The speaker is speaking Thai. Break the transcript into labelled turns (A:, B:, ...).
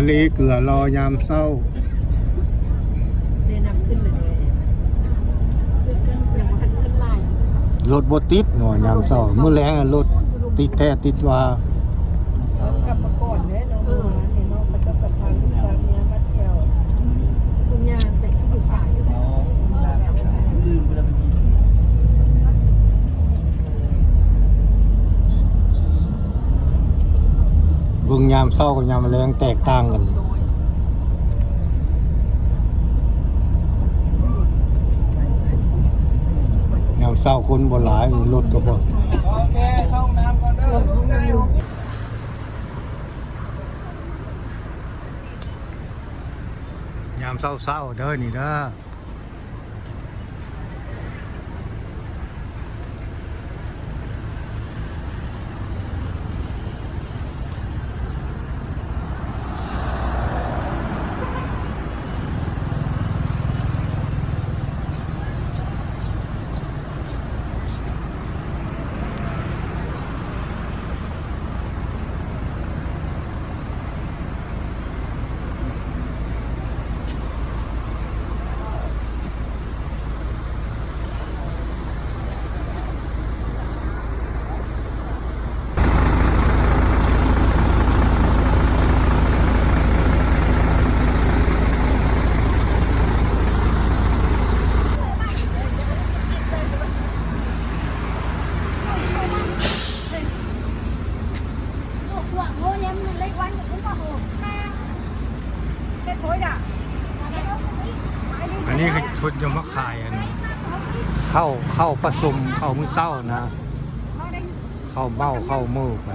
A: ลีเกลือรอยามเศร้า
B: เดินนำขึ้นเลยยังมันขึ้นลาย
A: รถบติดหน่อยยามเศร้าเมื่อแรงรถติดแท้ติดว่า
C: กลับมาก่อนเนี่ยน้องเห็นน้องประจับประทานลูกสาวเมียมาเที่ยว
B: คุณยางจะที่อยู่ฝ่ายอยู่แล้ว
A: เบิ่งยามเศร้ากับยามแรงแตกต่างกันยามเศร้าคนบ่หลายรถก็บ่ยามเศร้าๆเด้อนี่เด้ออันนี้คือชุดยมขายอันเข้าผสมเข้ามือเศร้านะเข้าเบ้าเข้ามือไป